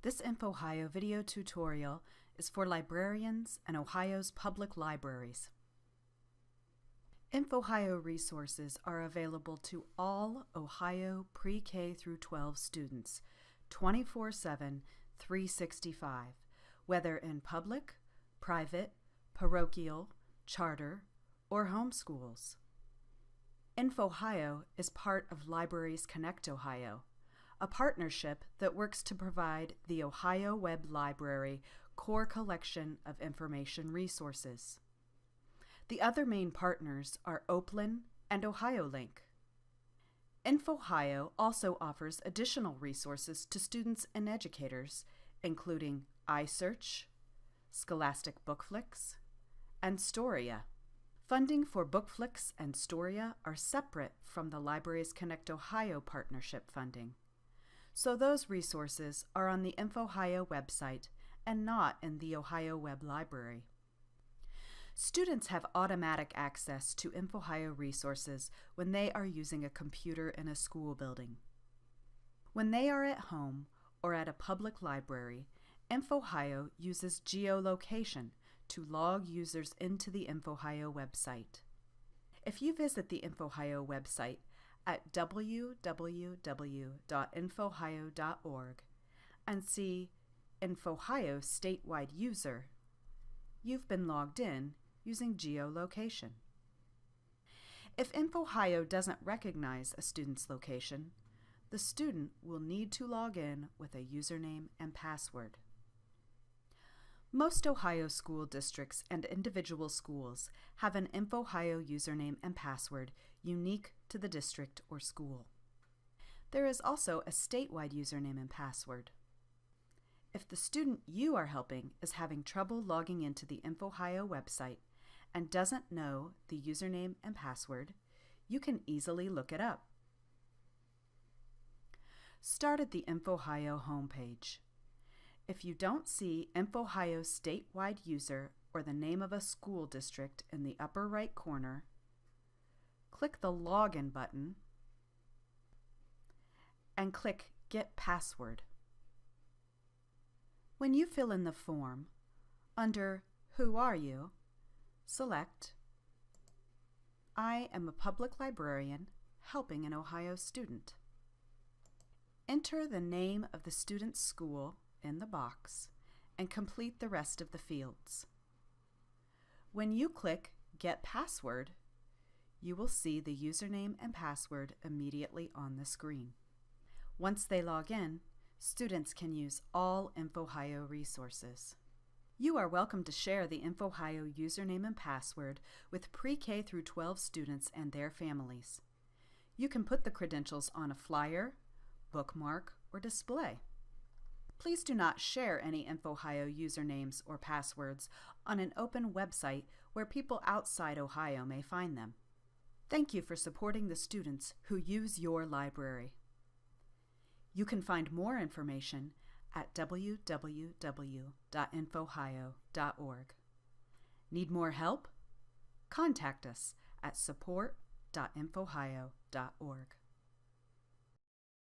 This INFOhio video tutorial is for librarians and Ohio's public libraries. INFOhio resources are available to all Ohio pre-K through 12 students 24/7, 365, whether in public, private, parochial, charter, or homeschools. INFOhio is part of Libraries Connect Ohio, a partnership that works to provide the Ohio Web Library core collection of information resources. The other main partners are Oplin and OhioLink. INFOhio also offers additional resources to students and educators, including iSearch, Scholastic Bookflix, and Storia. Funding for Bookflix and Storia are separate from the Libraries Connect Ohio partnership funding, so those resources are on the INFOhio website and not in the Ohio Web Library. Students have automatic access to INFOhio resources when they are using a computer in a school building. When they are at home or at a public library, INFOhio uses geolocation to log users into the INFOhio website. If you visit the INFOhio website at www.infohio.org and see INFOhio statewide user, you've been logged in using geolocation. If INFOhio doesn't recognize a student's location, the student will need to log in with a username and password. Most Ohio school districts and individual schools have an INFOhio username and password unique to the district or school. There is also a statewide username and password. If the student you are helping is having trouble logging into the INFOhio website and doesn't know the username and password, you can easily look it up. Start at the INFOhio homepage. If you don't see INFOhio statewide user or the name of a school district in the upper right corner, click the Login button and click Get Password. When you fill in the form, under Who Are You, select I am a public librarian helping an Ohio student. Enter the name of the student's school in the box and complete the rest of the fields. When you click Get Password, you will see the username and password immediately on the screen. Once they log in, students can use all INFOhio resources. You are welcome to share the INFOhio username and password with pre-K through 12 students and their families. You can put the credentials on a flyer, bookmark, or display. Please do not share any INFOhio usernames or passwords on an open website where people outside Ohio may find them. Thank you for supporting the students who use your library. You can find more information at www.infohio.org. Need more help? Contact us at support.infohio.org.